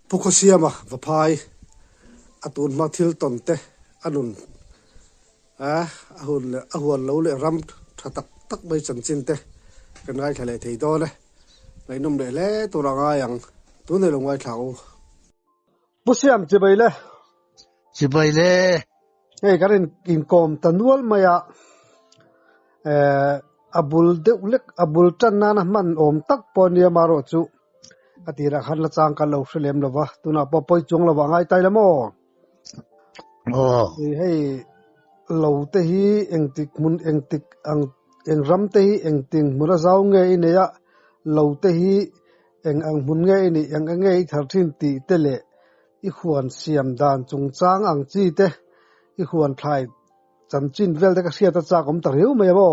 Fukushima vapai atun mathil tonte anun ahun lo le ram thatak tak bai chanchin te kan ngai thale thei do le ngai num le to ranga yang tu ne longwai thau pusiam chibai le hey karin in kom tanual maya abul deulek abul tanna na man om tak ponia maro chu atira khan la chang ka lo hlem lawa tuna popoi chung lawa ngai tai lamo hey lo te hi engtik mun engtik eng ram te hi engting mura zaw nge ine ya lo te hi ang mun nge ini ang nge tharthin ti tele I khuan siam dan chung chang ang chi te I khuan thlai chanchin vel te ka sia ta cha kom ta riu mai bo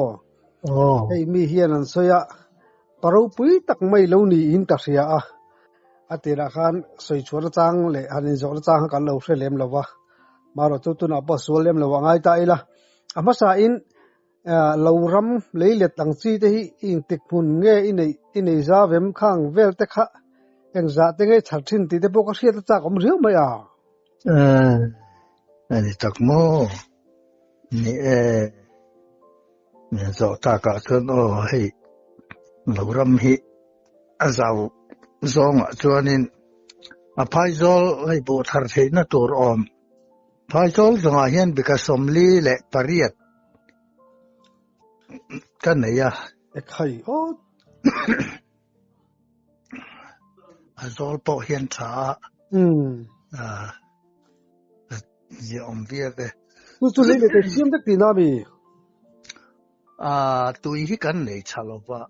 hey mi hian an soya paro pui tak mai lo ni in ta sia a atira khan soi chhor chang le hanin jor chang ka lo hlem lawa maro tu na pa solem lawa ngai ta ila amasa in loram leilet tang chi te hi ing tik phun nge inei za vem khang vel te kha eng za te nge tharthin ti te pok sia ta cha kom riu mai a ani tak mo ni zo ta ka chon hei loram hi azau zong chuanin a phaizol hei bo thar theina tur om phaizol zonga hian bika somli le pariat kan nei ya khai azol po hian tha ye om bia ve tu le te siam tak ti na bi tui hi kan nei chalowa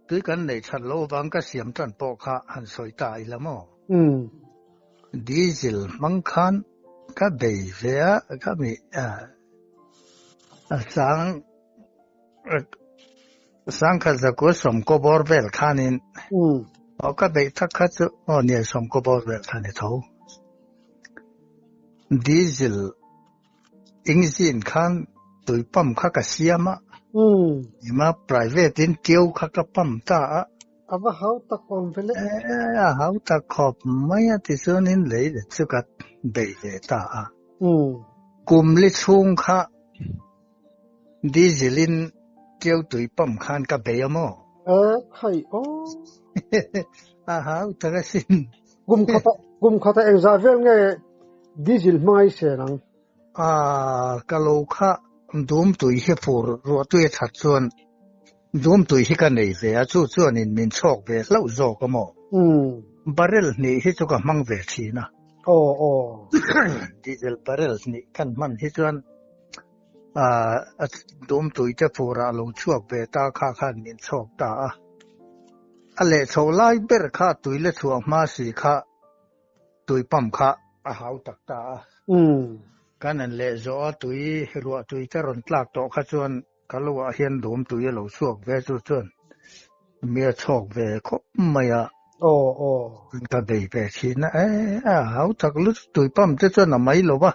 tui kan nei chalo bang ka siam tan po kha han soi tai lamo diesel mangkhan ka bei ve ka mi sang kha za ko som ko bor vel khanin ka bei thak kha chu ne som ko bor vel khan tho diesel engine khan tui pam kha ka siama ima private in keu kha ka pam ta ava hau tak pam vele hau tak khop maya ti sonin le chu ka bei ve ta kum li chung kha dieselin keu tui pam khan ka bei amo khai hau ta ka sin gum khata exavel nge diesel mai se nang ka lo kha dum tui he phur ro tui that chuan dum tui hi ka nei ve a chu chuan in min chok ve lo zo ka mo barrel ni hi chu ka mang ve thina diesel barrel ni kan man hi chuan dum tui te phura lo chuak ve ta kha khan min chok ta ale cholai ber kha tui le chuak ma si kha tui pam kha a hau tak ta kanan le zo tui ruwa tui ta ron tlak to kha chuan kalwa hian dum tui lo chuak ve chu chuan mia chok ve kho maya ka bei ve thina hau tak lu tui pam te chuan a mai lo ba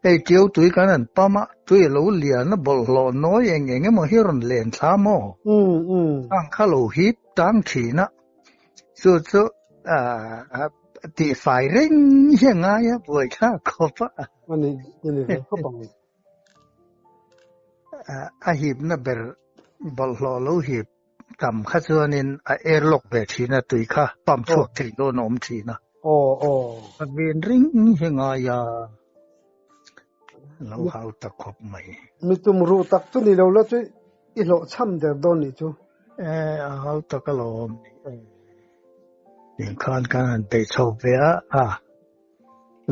ei tiu tui kanan pama tui lo lian bol lo noi eng mo hiron len tha mo ang kha lo hip tang thina chu ti fai ring nga ya boi kha khopa ani khopang a hip na ber bol lo hip tam kha chuanin a airlock ve thina tui kha pam chuak thei do nom thina a ven ring nga ya lo hau ta khop mai mi tum ru tak tu ni lo la chu I lo cham der don ni chu hau ta ka lo in khan kan te chho ve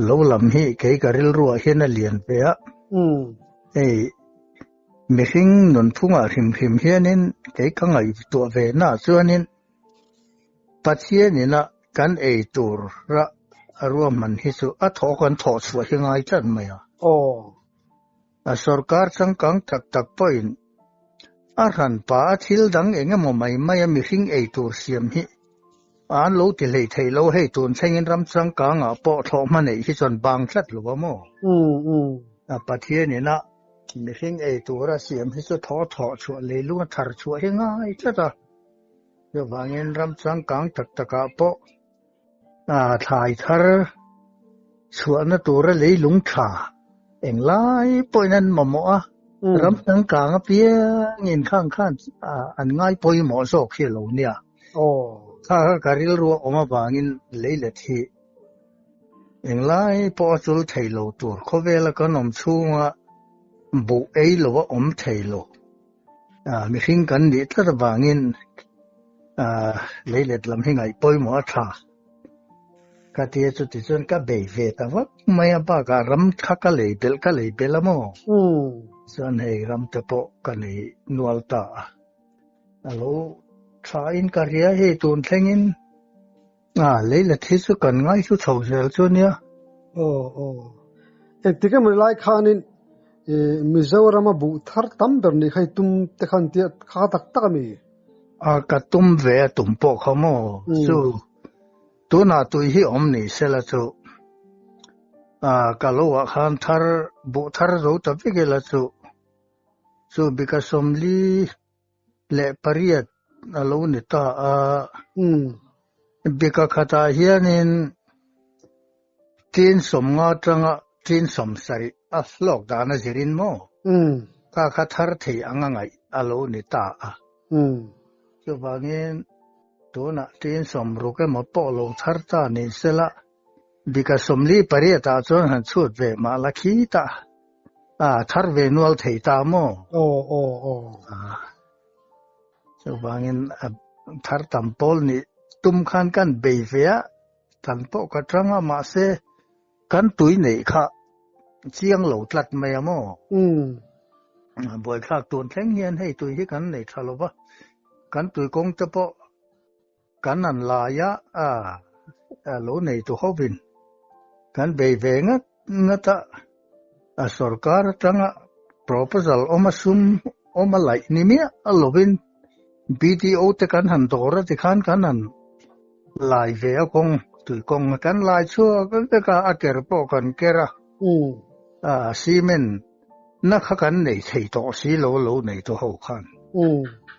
lo lam hi ke ka ril ruwa hian a lian ve mi hing non phunga him hianin ke ka ngai to ve na chuanin pathian ni na kan ei tur ra arwa man hi chu a tho kan tho chwa hi ngai chan mai a sarkar changkang tak point a ran pa thil dang engemaw mai mi hing ei tur siam hi an lo ti lei thei lo hei tun chengin ram changkang a po tho ma nei hi chon bang thlat lo mo a pathian ni na mi hing ei tur a siam hi chu tho chu le lu thar chu hi ngai chata yo wangin ram changkang tak taka po ถ่ายทาสวนตัวระเลยลุงชาเองหลายปอยนั้นหมอรำทั้งกลางเปียเงินข้างอันง่ายปอยหมอโซกเสียโลเนี่ยถ้ากะริลรัวออกมาบางินเลยละทีเองหลายปอจุลไทโลตัวเขาเวลาก็นมชูงบุเอโลว่าอมไทโลมีหิงกันดิถ้าบางินเลยละลำให้ไงปอยหมอชากะเตียจุดที่จนก็เบยเวแต่ว่าไม่บ้าการำคักก็เลยเบลละโมส่วนให้รำตะโปกันเลยนวลตาแล้วชาอินการีให้ตุนเทงินเลยละที่สุดกันง่ายสุดเท่าเซลจนเนี่ยเอ็กที่ก็มันไล่ขานินมิจาวรามาบุทาร์ตั้มแบบนี้ใครตุ้มตะขันเตียขาตักตะมีก็ตุ้มเวตุ้มโปเขาโมสู้ตัวน่าตัวที่อมนี่เสละจูก็รู้ว่าขันทาร์บุทาร์รู้ตัวพี่เกละจูบิกาสมลีเละปริยัดรู้นี่ตาบิกาขัดเฮียนินทีนสมงาจังทีนสมสริหลอกดานะจิรินโมก็ขัดทาร์ที่อังไงรู้นี่ตาจูบางทีตัวน่ะทีนสมรู้แค่มาปอลงทาร์ตานี่เสละบิกาสมลีปริยัดจนหันสุดเวมาลักขีตาทาร์เวนวลที่ตาโมจูบางทีทาร์ตัมโพลนี่ตุ้มขันกันเบยเวียตันโปกระจังมาเสกันตุยนี่ค่ะเชียงเหลาตัดไม่โมบ่อยครั้งตัวแข็งเฮียนให้ตุยที่กันนี่ทะลุบะกันตุยกงจะโปกันนั่นลายะโลนี่ตัวเขาบินกันเบยเวงตะสรการจังproposal อมาซุมอมาไหลนี่เมียโลบินBTO te kan han dora te kan kanan lai ve kong tu kong kan lai chua kan te ka aker po kan kera simen na kha kan nei thei to si lo nei to ho khan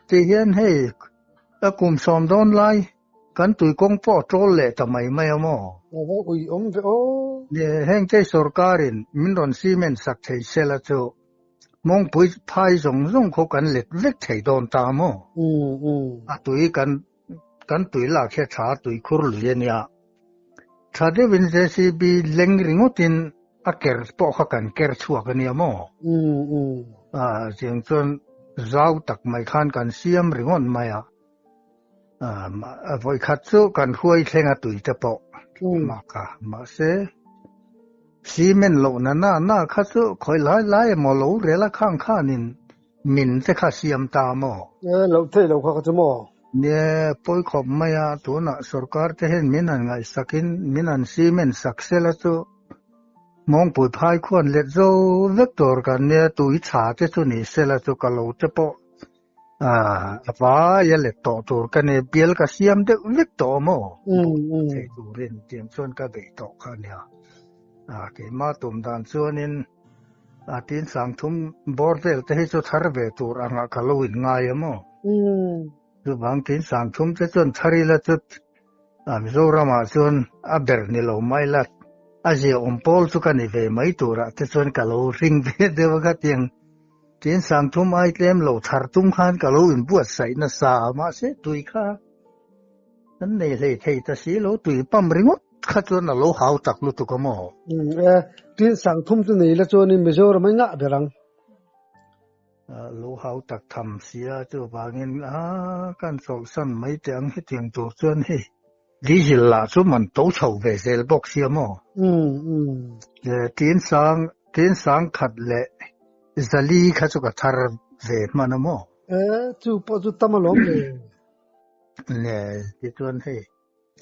te hian hei a kum som don lai kan tu kong po trol le ta mai mo ui ve ne heng te sarkarin min ron simen sak thei sela chu mong pui phai zong kho kan let vek thei don ta mo tui kan tui la khe tha tui khur lu nia thade win se si bi leng ringotin aker po kha kan ker chuak ania mo jeng chon zau tak mai khan kan siam ringon maya voi khat chu kan huai thlenga tui te po ma ka ma se simen lo na kha chu khoi lai mo lo re la khang kha nin min te kha siam ta mo lo thei lo kha chu mo ne poi khop maya tu na sarkar te hen min an ngai sakin min an simen saksela chu mong pui phai khon let zo vector kan ne tui cha te chu ni sela chu ka lo te po apa ya le to tur kan ne biel ka siam de vector mo thei tu ren tiam chon ka be to kha nia ke ma tum dan chuanin tin sang thum bordel te hi chu thar ve tur anga kaloin ngai amo chu bang tin sang thum te chon thari la chu Mizoram chon aber ni lo mai la aje ompol chu kan ve mai tura te chon kalo ring ve de wa tiang tin sang thum ai tlem lo thar tum khan kalo in buat sai na sa ma se tui kha nan nei le thei ta si lo tui pam ringot kha chon na lo hau tak lu tu ko mo tin sang thum chu nei la chon in Mizoram mai nga berang lo hau tak tham sia chu bangin kan sol san mai tiang hi tiang tu chon hi di hil la chu man to chho ve sel bok sia mo tin sang khat le zali kha chu ka thar ve man mo chu po chu tamalom ne ti chon hi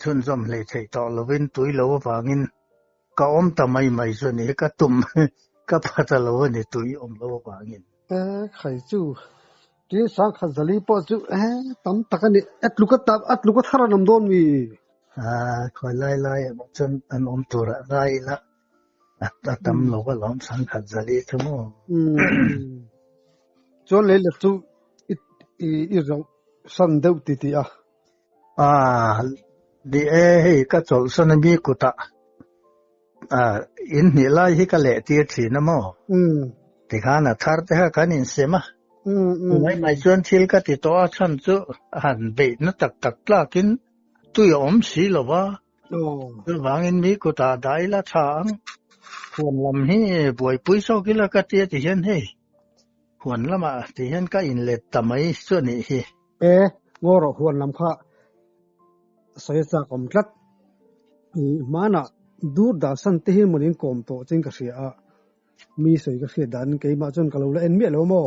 chun zom le thei to lovin tui lo bangin ka om ta mai chu ni ka tum ka phata lo ni tui om lo bangin khai chu tin sang khat zali po chu tam takani atluka thara nam don mi khoi lai chon an om tura rai la tam lo ba lom sang khat zali chu mo chon le chu i ro san deu ti di he ka chol sonami kuta in ni lai hi ka le ti thi na mo ti khana thar te ha kanin sema mai chuan thil ka ti to chan chu han be na tak tak la kin tu yom si lo wa wangin mi kuta dai la thang huan lam hi buai pui so ki la ka ti ti hian he huan lama ti hian ka in let tamai chu ni hi ngoro huan lam kha sai cha kom tlat mana dur da san te hi munin kom to ching ka sia mi soi ka sia dan ke ma chon ka lo la en mi lo mo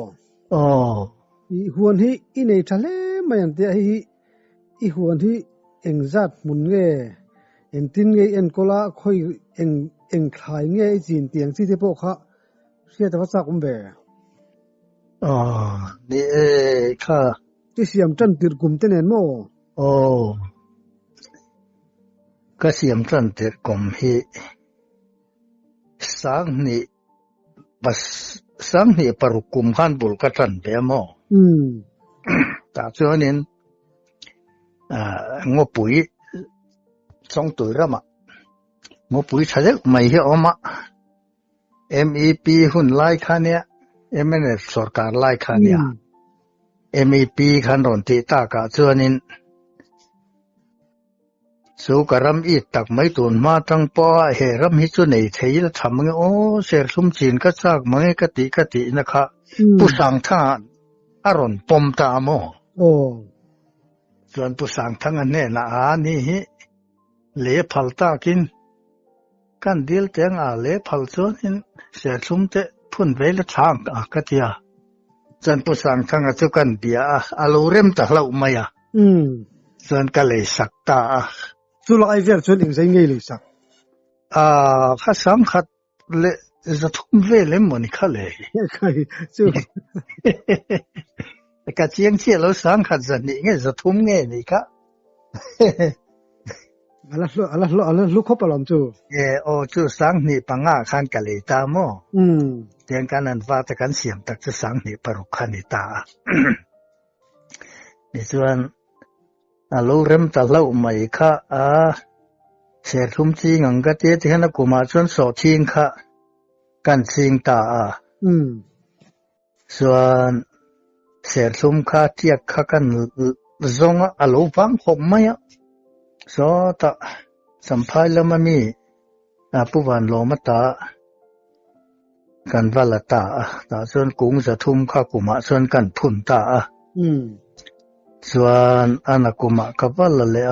i huan hi i nei thale mayan te hi huan hi engzat mun nge en tin nge en kola khoi eng khai nge jin tiang chi te po kha sia ta cha kum be ni kha ti siam tan tir kum te nen mo ka siam tan tir kum hi sang ni parukum khan bul ka tan be mo ta chuanin ngopui chong tui rama ngopui thale mai hi oma MEP hun lai khania MNF sarkar lai khania MEP khan ron ti ta ka chuanin su karam I tak mai tun ma tang po he ram hi chu nei thei la tham nge ser sum chin ka chak mai ka ti na kha pu sang tha aron pom ta mo chuan pu sang thang an ne na ni hi le phal ta kin kan dil teng le phal chuan in ser sum te phun ve la thang ka tia chuan pu sang thang chu kan bia alo rem ta hlau mai chuan ka le sak ta chu la ai ver chuan ing zai ngei le sak kha sam khat le za thum ve le mo ni kha le kai chu ka chiang che lo sang khat za ni nge za thum nge ni ka ala lu kho palam chu chu sang ni panga khan ka le ta mo tiang kan an va ta kan siam tak chu sang ni paru khan ni ta ni chuan alo rem ta lau mai kha ser thum chi ngang ka te hena kuma chuan so thing kha kan sing ta chuan ser thum kha tiak kha kan zonga alo wang khom mai so ta samphai lama mi puwan lo ma ta kan vala ta chuan kung za thum kha kuma chuan kan phun ta chuan anakuma kapal le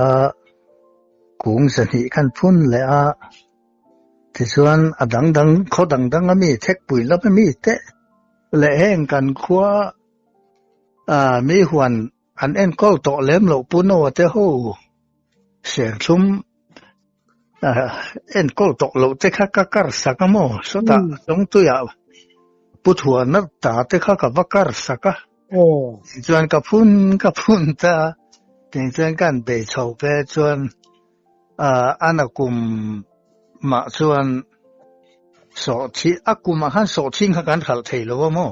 kung sa ni kan phun le ti chuan adang khodang ami thek pui lap mi te le heng kan khwa mi huan an en kol to lem lo puno te ho ser thum en kol to lo te kha ka kar sakamo so ta tong tu ya puthua na ta te kha ka vakar saka chuan ka phun ta ting chuan kan be chho pe chuan anakum ma chuan so thi akuma han so thing kha kan khal thei lo mo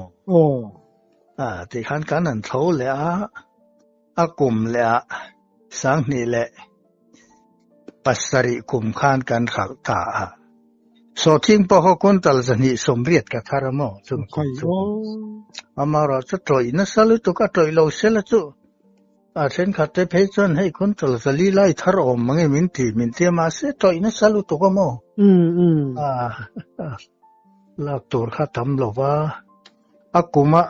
ti khan kan an tho le akum le sang ni le pasari kum khan kan khal ta so thing po ho kon tal zani somriat ka tharamo chung amara cha troi na salu to ka troi lo sela chu then khate phe chon hei kon tal zali lai thar om mange min ti ma se troi na salu to ko mo la tur kha tam lo wa akuma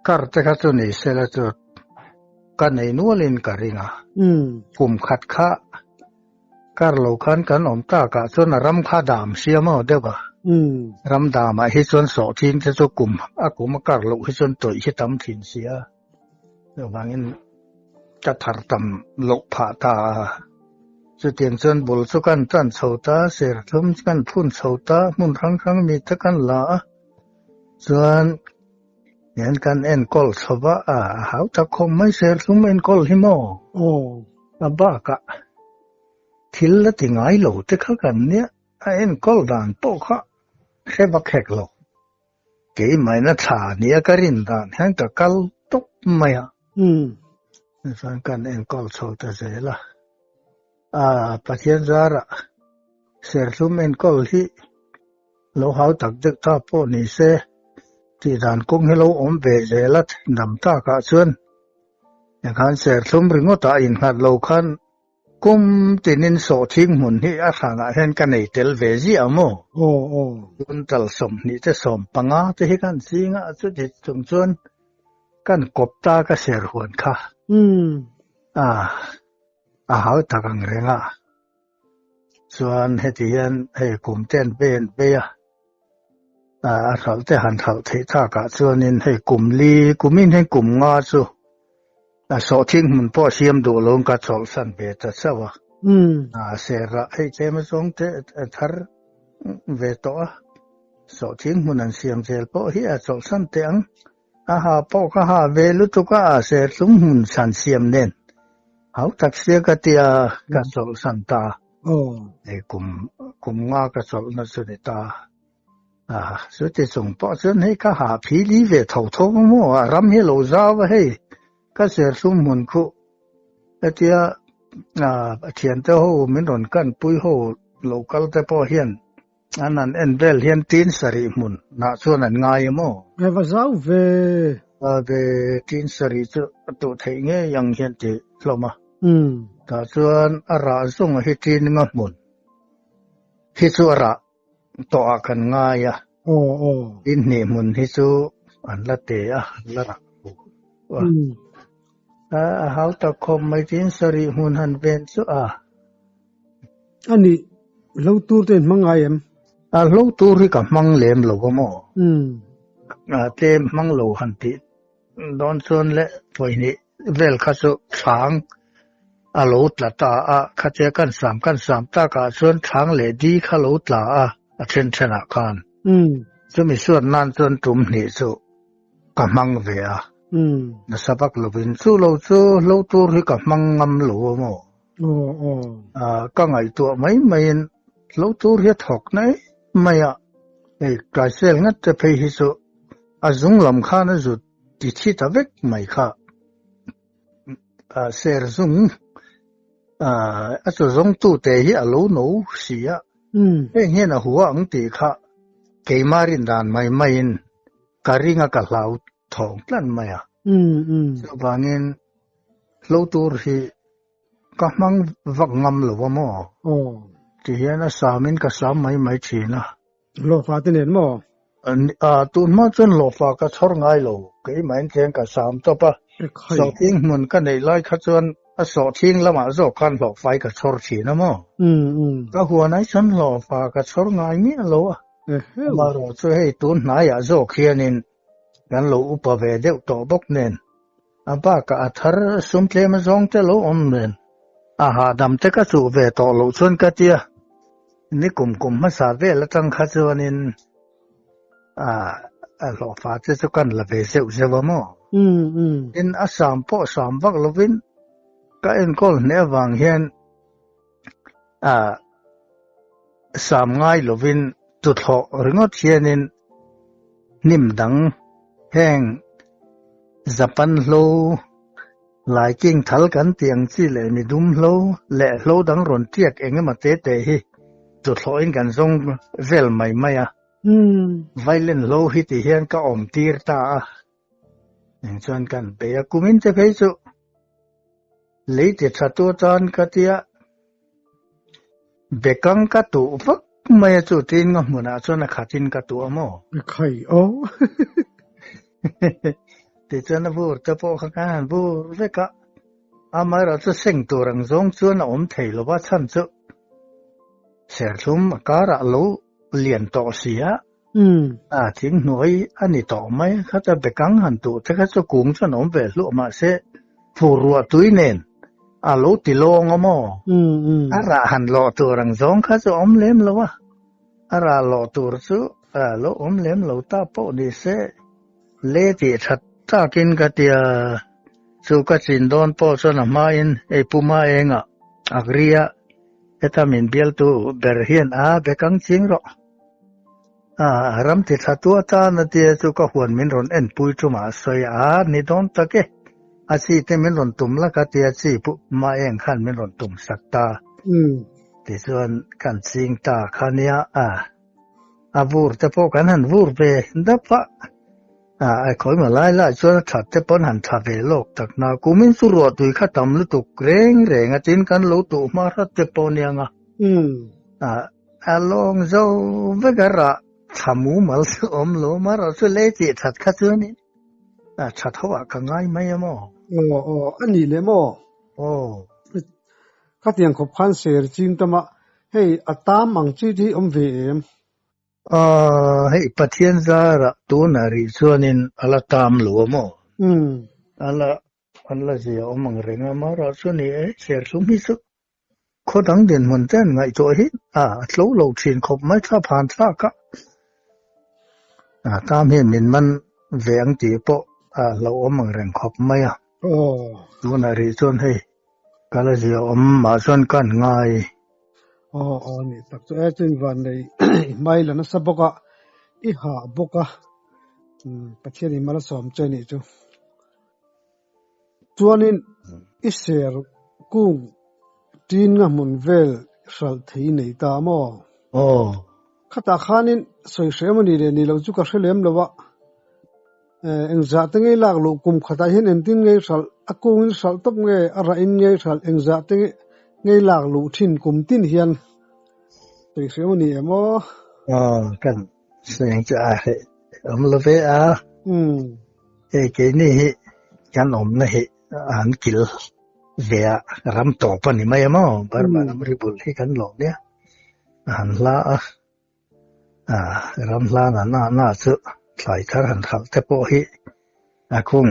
kar te kha chu ni sela chu ka nei nualin karinga kum khat kha kar lo khan kan om ta ka chon ram kha dam siamo deba ram dam a hi chon so thin te chu kum akuma kar lo hi chon toi hi tam thin sia wangin cha thar tam lo pha ta chu tiang chon bul chu kan chan chhota ser thum kan phun chhota mun rang mi ta kan la chuan yan kan en kol choba hau ta khom mai ser thum en kol hi mo ba ka thil la ti ngai lo te kha kan nia en kol dan to kha khe ba khek lo ke mai na tha nia karin dan hang ta kal tok mai san kan en kol chho ta zela ประเทศจาระเสรซุมเอนกอลที่เราหาตักดึกตาโปนี่เสที่ด่านกงให้เราอมเบเจลัดนำตากะชวนอย่างคันเสรซุมริงอตาอินหัดเราคันกุมตินินโสทิ้งหุ่นที่อาหารเห็นกันในเทลเวซีอะโมคุณตัลสมนี่จะสมปังอาจะให้กันสิงะสุดที่จงชวนกันกบตากะเสรหวนค่ะหาตักังเรงะส่วนให้ที่เห็นให้กลุ่มเต้นเป็นเบียเขาจะหันเขาที่ท่ากะส่วนนี้ให้กลุ่มลีกลุ่มมินให้กลุ่มงาสุโสทิ้งมันพ่อเสียมดูลงกับโซลสันเบตัสวะเสระให้เจมสงเตทาร์เวโตโสทิ้งมันนั้นเสียมเซลพ่อเฮียโซลสันเตียงหาพ่อก็หาเวลุตุกะเสรซุมหุ่นสันเสียมเน้นเขาตักเสียกะเตียกับโซลสันตาให้กลุ่มงากับโซลนัสเนตาสุดที่ส่งพ่อส่วนให้ก็หาผีลีเวทาวทอมอรำให้โลซาวะให้ก็เสรซุมหุ่นคุเตียเทียนเต้าหูมินรอนกันปุยหูโลกัลเตพ่อเฮียนอันนั้นเอ็นเบลเฮียนตีนสรีมุนน่าส่วนนั้นง่ายมั้งเวซาวเวตีนสรีจุตุเทงยังเฮียนติลมาแต่ส่วนอาราส่งให้ตีนงะมุนฮิสุอาราต่อกันง่ายอินนี่มุนฮิสุอันละเตะละรักเขาตะคมไม่ตีนสรีมุนหันเป็นสุอันนี้เราตูเต็นมังไงเราตูริกับมังเหลมโลกโมเต็มมังโลหันติดอนส่วนและพอยนี้เวลคัสุช้างโลตละตาคัจเจกัน3ตากะส่วนช้างเหลดีคโลตละเช่นชนะกันจะมีส่วนนั้นส่วนตุ่มนี่สุกับมังเวียนะสับกลบินสู้เราตูริกับมังงำโลโมก็ไงตัวไม่เราตูริถกไหนไม่กลายเสียงัดจะไปฮิสุจุงลำข้านะจุดที่ตะเวกไม่ค่ะเสรซุงจุงตู้เตะอโลโนเสียเห็นหัวอังตีค่ะเกมารินดานไม่การิงกับเหล่าทองนั่นไม่สุบานินเราตูริก็มังวักงำหรือว่ามั้งที่เห็นสามินกับสามไม่ชีนะโลฟาติเนนมั้งตูนมาจนโลฟาก็ชอร์ง่ายโลเกี่ยมันเทียงกับสามตัวปะสองทิ้งมันก็ในไล่ขจรสองทิ้งแล้วมาโจกันโลฟาก็ชอร์ชีนะมั้งก็หัวไหนฉันโลฟาก็ชอร์ง่ายเนี่ยโลมาโรช่วยให้ตูนนายโจเขียนินกันโลอุปเวเดวตัวบกเนนบ้าก็อัธร์สุมเทมจงเตโลอมเนนหาดำเตก็สูเวตโลชนกะเตียนี่กลุ่มมาสาเวละตั้งขจรนินโลฟาจะกันละเวเซวเซวมั้งอินสามพ่อสามวักลวินก็เอ็นก็เนวังเฮียนสามง่ายลวินตุดหอริงอเทียนินนิมดังแห้งจับปันโลหลายกิ่งทัลกันเตียงที่เลยมีดุมโลและโลดังรอนเทียกเองมาเตะฮิจุดโลอินกันทรงเวลไม่ไวเล่นโลฮิติเฮียนก็อมตีร์ตาอย่างชวนกันเปียกุมินจะไปจุเลยติดตัวจานกัตยาเบกังกัตุฟักไม่จุดทิ้งก็เหมือนชวนขัดทิ้งกัตัวมั้งใครโอ้ติดจนบูจะพอข้างบูเวกะมาเราจะเซ็งตัวรังซงชวนอมเทลว่าฉันจุเสียชุมการะโลเลียนต่อเสียทิ้งหน่วยอันนี้ต่อไหมเขาจะไปกังหันตัวถ้าเขาจะกุ้งจะหนอมเวลุมาเสฟูรัวตุยเนนโลติโลงมั้งระหันโลตัวรังซงเขาจะอมเล็มแล้ววะระโลตัวจุโลอมเล็มโลตาโปดิเสเลติชัดตากินกะเตียสุกสินดอนโปชนะมาอินปุมาเองอักเรียถ้ามินเบียลตูเบอร์เฮียนเบกังจิงรอรำติดตัวตานาเตียสุกหวนมินรอนเอ็นปุยจุมาสอยนิดอนตะเกอาศัยเตมินรอนตุมละกะเตียจีปุมาเองขันมินรอนตุมสักตา ติส่วนกันสิงตาคาเนียวูรแต่พอกันหันวูรไปดับปะไอ้คอยมาไล่ส่วนถัดแต่ปนหันทาเวโลกตักนากูมินสุรวตุยข้าตำลุตุกเร่งจินกันลุตุมารัตแต่ปนยังลองเจ้าเวกระทำมูมัลสอมโลมารัสุเลจิถัดข้าเจอนี่ชัดว่ากันง่ายไหมมออันนี้เลยมอข้าเตียงขบคันเสียจริงตมะให้อัตามอังจีที่เวให้ประเทศซาระตัวนาริส่วนนี้อลาตามหลวมอลาเสียมังเรงมาราส่วนนี้เสียสุมิสุข้อดังเด่นมันเต้นไงตัวหิโลชินขบไม่ถ้าผ่านซากะตามเห็นมันแหวงจีโปเรามังเรงขบไม่ตัวนาริส่วนให้กาลเสียมาส่วนกันง่ายนี่ตักตัวจึงวันเลยไม่แล้วนะสบกะหาบกะประเทศนี้มาละสอมใจนี่จูตัวนี้เสียกุ้งจีนงมุนเวลสัลทีนี่ตามข้าตาขานินสวยเสียมันนี่เราจุกเสลียมแล้ววะจัดไงหลักลูกกุมข้าตาเห็นตินไงสัลกุ้งสัลตบไงอะไรไงสัลจัดไงหลักลูกทิ้นกุมตินเฮียนสวยเสียมันนี่กันเสียงจะละเวเกนี่กันนี่อันกิลเวียรำตอปนี่ไม่มอบารมริบุลให้กันหลอกเนี่ยหันลารำลาน่าจะใส่ทหันทักแต่พอให้คง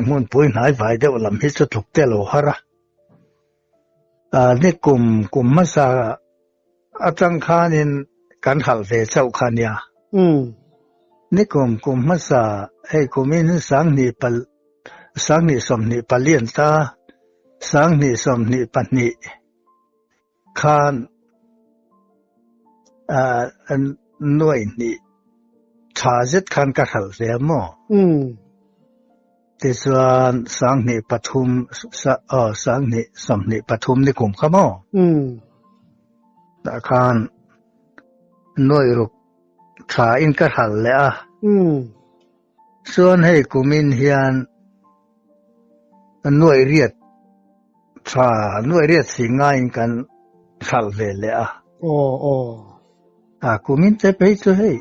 มันปุ้ยหายไปเดี๋ยวลำให้สุดถูกเตลโหระนี่กลุ่มมาซาอาจังคานินกันหัลเวเจ้าคานียนี่กลุ่มมาซาให้กลุ่มนี้สังนิสมนิปเลียนตาสังนิสมนิปนิคานหน่วยนี่ชาจิตคันกัดหัลเวมติส่วนสังนิปทุมสังนิสมนิปทุมนี่กลุ่มขมคานหน่วยรุกชาอินกัดหัลเลยส่วนให้กุมินเฮียนหน่วยเรียดสิง่ายกันขัลเวเลยกุมินจะไปช่วย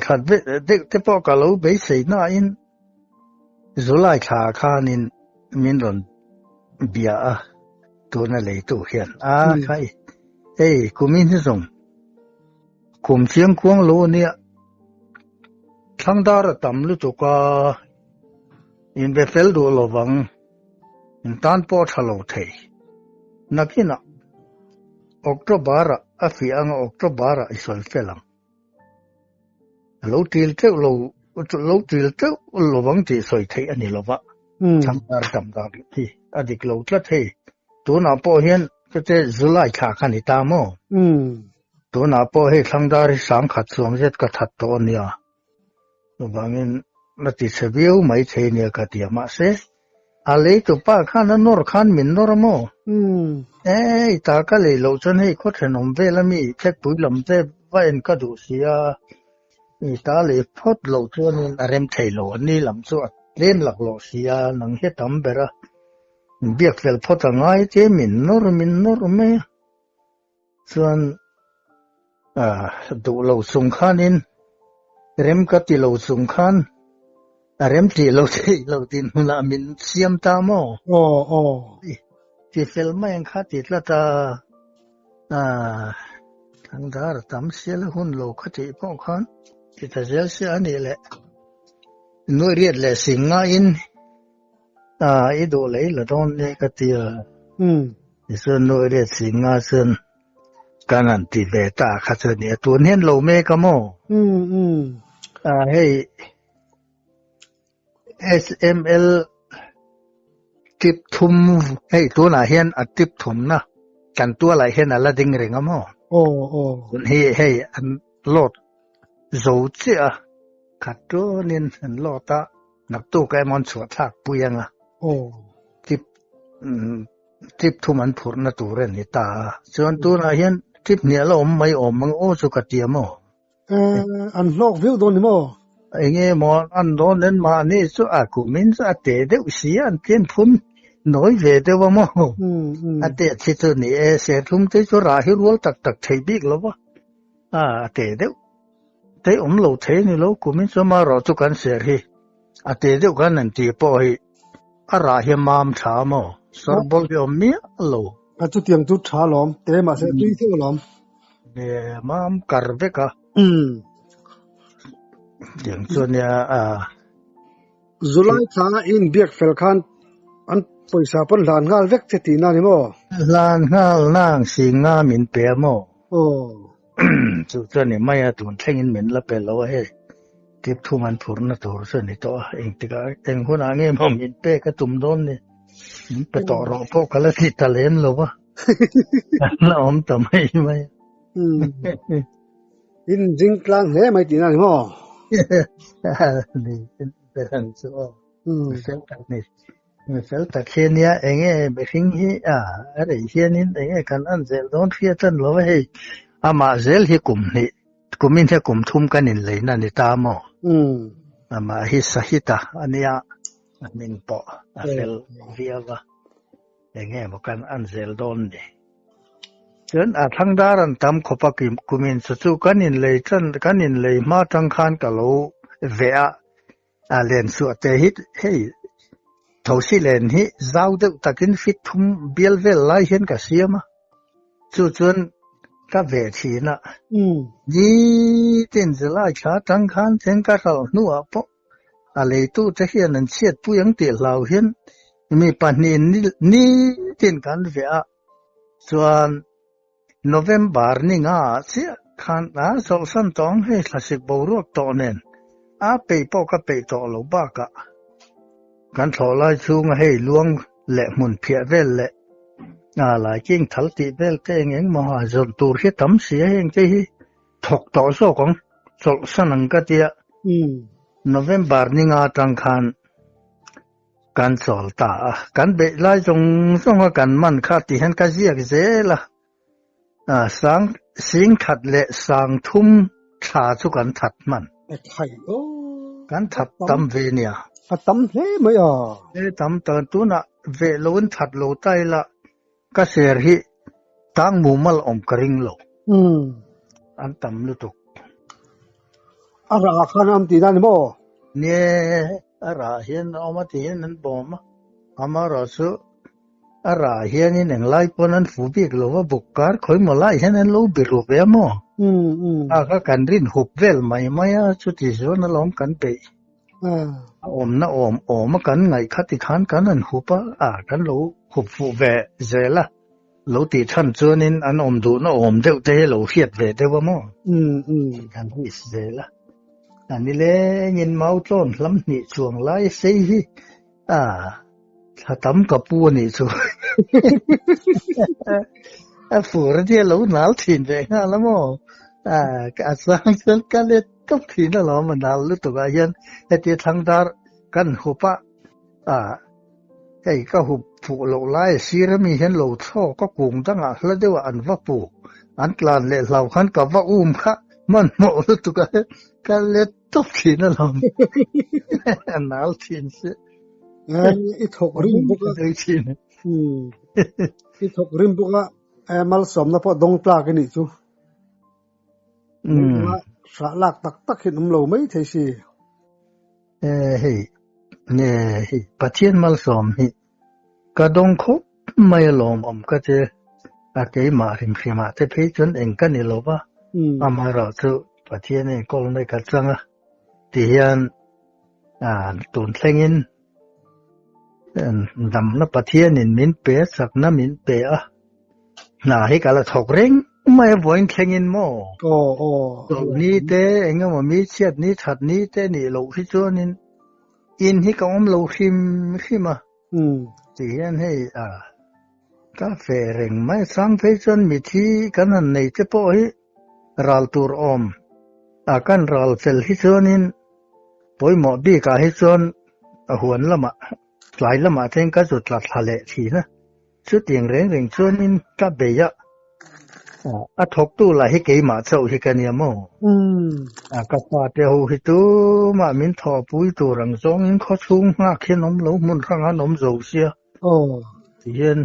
ขัลเวเด็กที่พอกเราไปใส่หน้าอินจุลัยขาคานินมินรอนเบียตัวนั่นเลยตัวเฮียนใครกุมินที่ส่งกุมเชียงควงโลเนี่ยทั้งดาร์ตำลุตุกาอินเบเฟลดูโลวังอินตันปอทะโลเทนักนะออกโตบาระอฟิอังออกโตบาระอิสราเอลังโลติลเตโลวังที่สวยเทอันนี้โลวะทั้งดาร์ตำดาร์ที่อดีกโลตละเทตัวน่าปอเห็นก็จะจุลัยขาคันตามตัวน่าปอให้ทั้งดาร์สังขัดสวงเจ็ดกัดทัดตัวเนี่ยบางอย่างนัติเสบียวไม่ใช่เนี่ยก็เดียมาเสอะไรตัวป้าข้านนอร์ข้านมินนอร์โมตากะเลยเราจนให้คนเห็นนมเวลามีเช็คปุ๋ยลำเต้ว่าเอ็นก็ดูเสียตาเลยพอดเราจนเริ่มเทโลนี่ลำส่วนเล่นหลักเราเสียหนังเฮ็ดทำเบระเบียกเฟลพอตั้งไงเจมินนอร์ไหมส่วนดูเราส่งข้านินเริ่มก็ที่เราส่งข้านเริ่มที่เราตินละมินเสียมตามที่เฟลไม่ยังขาติดละตาทางดาร์ตามเสียละหุ่นโลกที่พวกขันที่จะเสียเสียนี่แหละหน่วยเรียดเลยสิงห์อินอีดูเลยละตอนนี้ก็ที่ส่วนหน่วยเรียดสิงห์ส่วนการันตีเวตาข้าเสนอตัวนี้เราไม่ก็มั่วให้ SML ติบทุมให้ตัวน่ะเห็นอติบทุมนะกันตัวหลายเห็นอะไรดิ่งเรงมั้งให้อันโลดโจเจียขัดตัวนี่อันโลดตะนักตู้ไก่มอนสวดทักปุยังติบ ทิปทุมันผุรนะตูเรนิตาส่วนตัวนะเห็นทิปเนี่ยเราไม่อมมังโอสุกะเตียมอันโลกวิวโดนนี่มอไอ้เงี้ยมออันโดนนั้นมานี่สุอากุมินสะเตเดอุสีอันเตียนพุ่นน้อยเวเดวมออะเตสิตุนี่เสทุมเตจุราหิรวลตักตักไทบิกลวะเตเดเตอมโลเทนี่โลกุมินสมารอตุกันเสรีอะเตเดกันนันตีปอยอะราหิมามถามอสรบลยอมเมียโลอะจุเตียงจุถาหลอมเตมาเสตุเทหลอมมามกัรเบกะอย่างส่วนเนี่ยจุลัยคาอินเบียกเฟลคันอันปอยซาปนหลานงาลเวกเจตีนานี่มอหลานงาลนางสิงามินเปียมอส่วนเนี่ยไม่ตุนเทงินมินละเปลวเฮทิปทุมันผุรนะตัวส่วนนี่ตัวเองติกะเองหัวหน้าเงี้ยมอมินเปกะตุมโดนนี่ไปต่อรอพวกกะละสิตะเลนโลวะแล้วอมตะไม่อินจิงกลางเฮไม่ตีนานี่มอนี่เป็นซัวเซลตักนี่เซลตักเฮียเนี่ยเองไปฟิงฮีอะไรเฮียนี่เองกันอันเซลโดนเฟียตันโลวะเฮอามาเซลฮีกุมนี่กุมินเฮกุมทุมกันนี่เลยนั่นนี่ตามออามาฮิสหิตาอันนี้มินปอเซลเวียวะเองบอกกันอันเซลโดนนี่จนทางดารันตามขบกุมินสุกันนินเลยจันกันนินเลยมาทางคานกะโลเวะเลนสุเตหิตเฮทอสิเลนฮิซาวดตะกินฟิตทุมเบลเวลไลเห็นกะเสียมาจนกะเวทีนะดีตินจะลาชาทางคานเห็นกะเรานัวปอเลยตู้จะเห็นนันเชียดผู้ยังติเราเห็นมีปันนี่ตินกันเวะส่วนNovember ni nga sia khan so san tong he thlasik boruak to nen pe po ka pe to lo ba ka kan tholai chung he luang le mun phia vel le la king thal ti vel te ngeng ma ha zon tur hi tam sia heng che hi thok to so kong sol sanang ka tia November ni nga tang khan kan sol ta kan be lai jong song kan man kha ti han ka zia ke zelaสังสิงถัดและสังทุ่มชาสุกันถัดมันไข่กันถัดตำเวเนี่ยตำเฮ้ไม่ตำตอนตัวน่ะเวลุนถัดโลใต้ละก็เสียหิตั้งมุมัลอมกริงโลอันตำลุตุกอาราคานำตีนั่นบ่เนี่ยอาราเห็นเอามาตีนั้นบ่มอามาราสุอาราเฮียนี่หนึ่งไล่ปนันฟูบิกโลว่าบุกการคอยมาไล่เห็นนั้นโลบิรูเปียมก็กันรินหุบเวลไม่ชุดที่ส่วนนั้นล้อมกันไปอมนะอมกันไงคัติขานกันนั่นหุบกันโลหุบฟูเวเจล่ะโลตีท่านจวนินอันอมดูนะอมเดวเตโลเฮียดเวเดวมอกันฮิสเจล่ะอันนี้เลยยินเมาต้นลำนี่ช่วงไล่เสียถ้าตำกับปูนี่สุฟูระเดียรู้หนาวถิ่นไปงั้นแล้วมั้งการสร้างเสร็จกันเลยกับถิ่นแล้วมันหนาวรู้ตัวกันแต่ที่ทางดาร์กันหุบไอ้ก็หุบผูกโลไล่ซีรมีเห็นโลท่อก็กุงตั้งแล้วเดี๋ยวอันว่าปูอันกลานเละเราขันกับว่าค่ะมันหมดรู้ตัวกันเลยกับถิ่นแล้วหนาวถิ่นเสียอีทกริมบุกอีทกริมบุกมัลสมนะพอดงปลากันนี่จูสาลักตักเห็นน้ำโลไม่ใช่สิเนี่ยปัจเจียนมัลสมนี่กระดงคบไม่ลมก็จะอาเกยมาริมฟิมาแต่พี่จนเองกันนี่โลบ้าอามาเราจูปัจเจียนนี่ก็ไม่กัดจังที่ยันตุนเซงินดำนับประเทศนินมินเปสักน้ำมินเปน่าให้กาลถกเร่งไม่บ่อยแข่งอินโม่นี่เต้เองว่ามีเชียดนี้ถัดนี้เต้นี่เราที่ตัวนินอินให้กับอมเราชิมขึ้นมาที่ยันให้กาแฟเร่งไม่สร้างเพจนมีที่กันนั่นในเจ้าพ่อให้รัลตูร์อมกันรัลเฟลที่ตัวนินปอยหมอบีกาให้ตัวหวนละมาหลายละมาเท่งก็จุดหลัดทะเลทีนะ ชุดเตียงเร่งๆชวนนินกับเบยะอะทกตู้ละให้เกมาเจ้าให้กันเนี่ยมั้งกับปาเตียวให้ตู้มามินทอปุ้ยตัวรังซองอินข้อชุ่งหักเขียนนมหลงมุนข้างนมโจเสียเย็น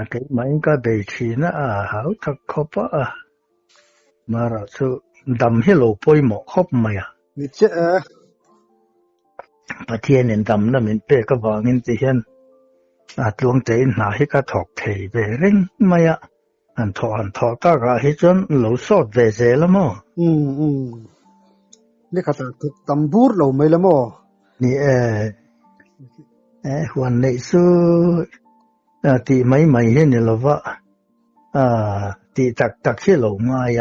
เกมาอินกับเบยชีนะหาทักขบมาราชุดำให้โลป่วยหมอครบไหมนี่เจ้ประเทศเนี่ยดำนะมันเป้ก็วางินที่เห็นดวงใจหนาให้ก็ถกเทไปเร่งไหมอันทอตากาให้จนเราสอดเวเซละมั้งนี่ข้าศึกตำบูรเราไม่ละมั้งนี่วันนี้สู้ที่ไม่เห็นเราว่าที่ตักที่เราง่าย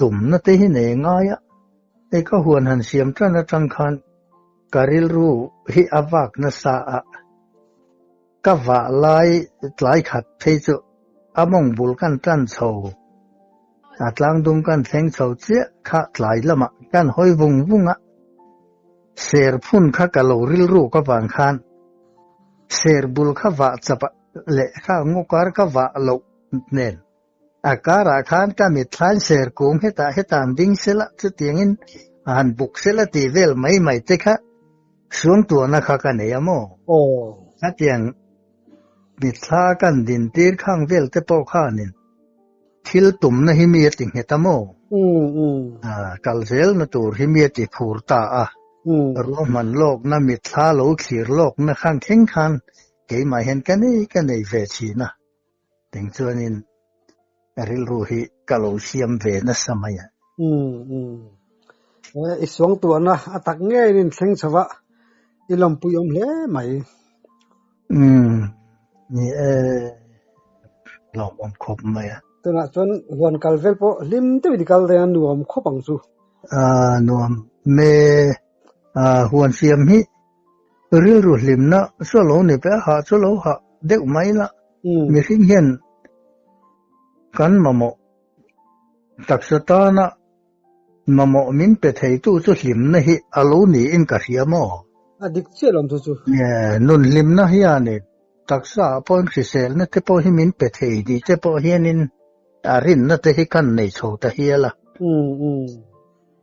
ตุ่มนั่นที่ไหนง่ายก็หวนหันเสียมท่านจังคันการิลรู้ให้อวักนัสก็ว่าหลายขัดเทจุอมงบุลกันตันโซอัดลังดุงกันแทงโซเจียข้าหลายละมะกันห้อยวุงเสียรพุ่นข้ากะโลริลรู้ก็บางคันเสียรบุลข้าว่าจะปะเละข้างกการข้าว่าโลเน่นอาการอาคารก็มีทานเสียรกุมให้ตามดิ้งเสละจุดอย่างนี้อันบุกเสละตีเวลไม่เตะส่วนตัวนักกันเนี่ยมั้งถ้าเตียงมิตรกันดินตีข้างเวลเตปอข้านินทิลตุ่มนะฮิมีติงเหตมั้งกัลเซลนะตัวฮิมีติผูร์ตารู้มันโลกนะมิตรโลกขีรโลกนะข้างแข่งขันเกี่ยมาเห็นกันนี่เวชีนะถึงส่วนนี้ริลรู้ฮิกัลเซียมเวนัสมัยอีสองตัวนะตักง่ายนี่เซ็งสวะอีลำปุยอมเล่ไหมนี่ลองอมครบไหมตัวน่ะจนหวนกัลเวลปอลิมตัวดิกัลเรียนหนูอมครบปังซูหนูเมหวนเสียมฮิเรื่องรุ่นลิมนะส่วนเราเนี่ยไปหาส่วนเราหาเด็กไหมล่ะมีสิ่งเห็นกันมาหมดตักสตานะมาหมอมินเปไทยตู้สุลิมนะฮิอาลูนี่อินกะเสียมอดิกเชื่อลมตู้เนี่ยนุนลิมนะฮิอันนี้ตักษาปอนสิเซลนะเตปอฮิมินเปไทยดีเตปอฮินินอารินนะเตฮิกันในโชตะเฮียละ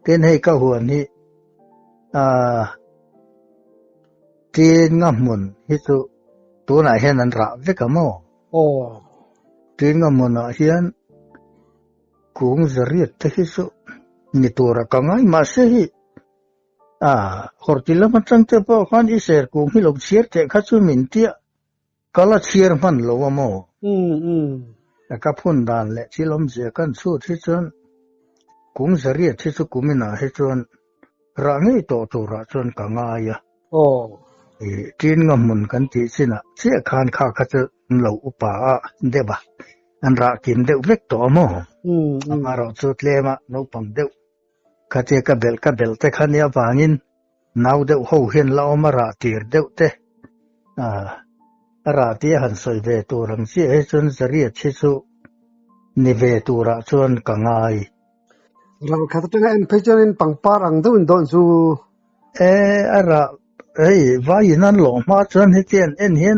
เต็นให้ก็หัวนี้ตีงะมุนฮิตุตัวไหนเห็นนันระเวกะมอตีงะมุนเฮียนกุงซะเรียตะฮิสุนี่ตัวระกังไงมาเสียขอที่ละมันจังเตปอคันอีเสรกุงฮิลกเชียร์เตคัสุมินเตียกะละเชียร์มันโลวะมอแล้วก็พุ่นดานและที่ลมเสียกันสู้ที่จนกุงซะเรียที่สุกุมินาให้จนระงี้ตัวระจนกังไงจีนงมุนกันที่สินะเสียคานข้าก็จะเหลาอุปาเดบะอันรักินเดวเวกตัวมั้งมาเราสุดเลมาโนปังเดวข้าเจกับเบลแต่ขันยาบางินนาวเดวหูเห็นเรามาราตีร์เดวเตราตีหันสวยเวตัวรังเสียจนจะเรียกชิสุนิเวตัวระจนกังไงเราขัดตัวเองไปจนปังปารังดูนโดนซูระว่าอย่างนั้นหลงมาจนให้เตียนเห็น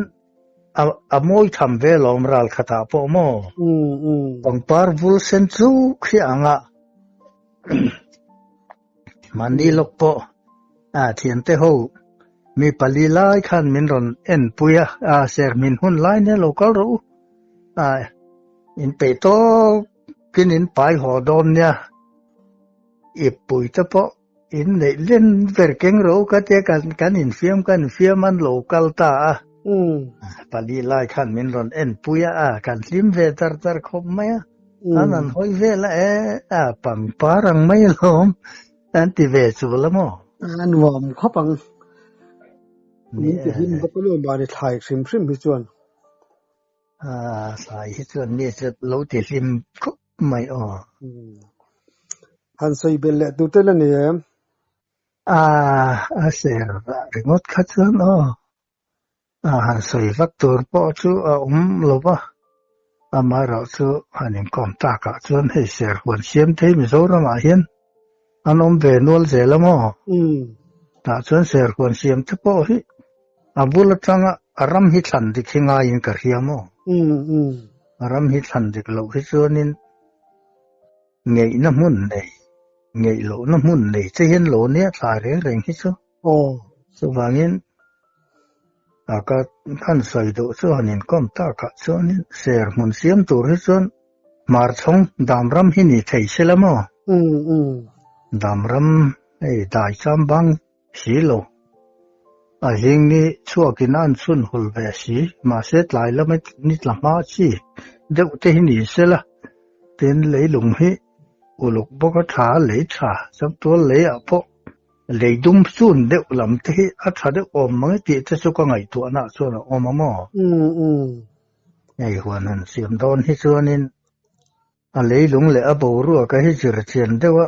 มวยทำเวลอมรัลขัดปอมปังปาร์วุลเซนซูขี้อ่างมันนี่ลูกปอเทียนเตหูมีปลีไลขันมินรอนปุยเซอร์มินหุ่นไลเนี่ยโลกรู้อินเปโตกินอินไปหอดอมเนี่ยอีปุยเฉพาะอินเล่นเวอร์เก่งรู้ก็เจกันอินเฟียมมันโลกัลตาปลีไลขันมินรอนปุยกันซิมเวตร์คบไหมนั้นหอยเวลปังปารังไม่ลมอันที่เวสุละมั้งอันวอมเขาปังนี่จะหิมก็เรื่องบาร์ถ่ายซิมพิจวนถ่ายพิจวนนี่จะรู้ที่ซิมก็ไม่ฮันใส่เบลล์ดูเตลเนี่ยเสียรีโมทคัดจวนฮันใส่ฟักตัวปอจูลบมาเราจูฮันยังคอมตากจวนให้เสียคนเสียมเทมิโซระมาเห็นอันเวนวลเสละมั้งแต่จวนเสียคนเสียมเฉพาะฮิบุลจัง อารัมฮิทันดิคิงายินกะเรียมออารัมฮิทันดิกโลฮิซอนินเงยน้ำมุนเลยเงยโลน้ำมุนเลยจะเห็นโลเนี่ยสายเร่งฮิซอสว่างนี้อากาศขันใส่ดูส่วนนี้ก็มตากะส่วนนี้เสียมุนเสียมตัวฮิซอนมาร์ชงดามรัมฮินี่ไทยเชลมอดามรัมไอ้ได้จำบังสีโลหิงนี้ชั่วกินอันสุนหุลเวสีมาเสร็จหลายแล้วไม่นิดละมาชีเดี๋ยวจะหินี่เสละเต็นเลยหลงให้อุลุกบกถาเลยชาสักตัวเลยอ่ะพอเลยดุมสุนเดี๋ยวลำที่อัฐเดี๋ยวอมมังที่จะสุกไงตัวน่ะส่วนอมมอไอ้หัวนั้นเสียมโดนให้ส่วนนี้อะไรหลงเลยอ่ะบ่รู้ก็ให้เจริญเชียนเดี๋ยว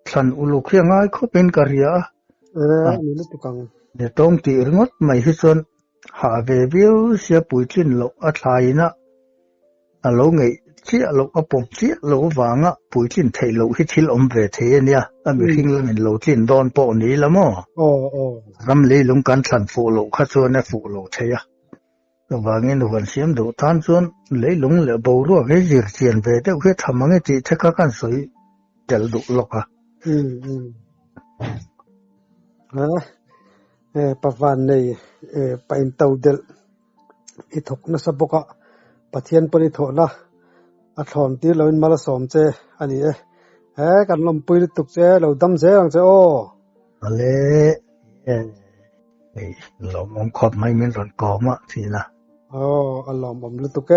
ฉันอุลุกยังไงเขาเป็นกะเรียนี่ลูกตุกังเดี๋ยวต้องตีรงดไม่ให้ส่วนหาเบี้ยวเสียปุ๋ยทิ้นโลอัฐายนะโลไงเชี่ยโลอปมเชี่ยโลวางอ่ะปุ๋ยทิ้นไทยโลให้ทิ้นอมเวทเนี่ยไม่ทิ้งแล้วมันโลทิ้นโดนปอนี้ละมั้งรำเลยลงกันฉันฟูโลข้าส่วนเนี่ยฟูโลใช่ยะก็ว่างี้หนูวันเสียมดูท่านส่วนเลยลงเลยบ่รู้ให้เจียเจียนไปแต่เพื่อทำมันให้จีเทคกันสวยเดี๋ยวดูหรอกอ่ะปะวันในไปอินเตาเดลอิทกนสบกะปะเทียนปริโถนะอัฐอนตีเราอินมาละสอมเจอันนี้กันลมปุยตุกเจเราดำเจอังเจโออะไรเรามองขอบไม่เหมือนรอนกอมอ่ะทีนะอัลลอฮ์ผมลุตุก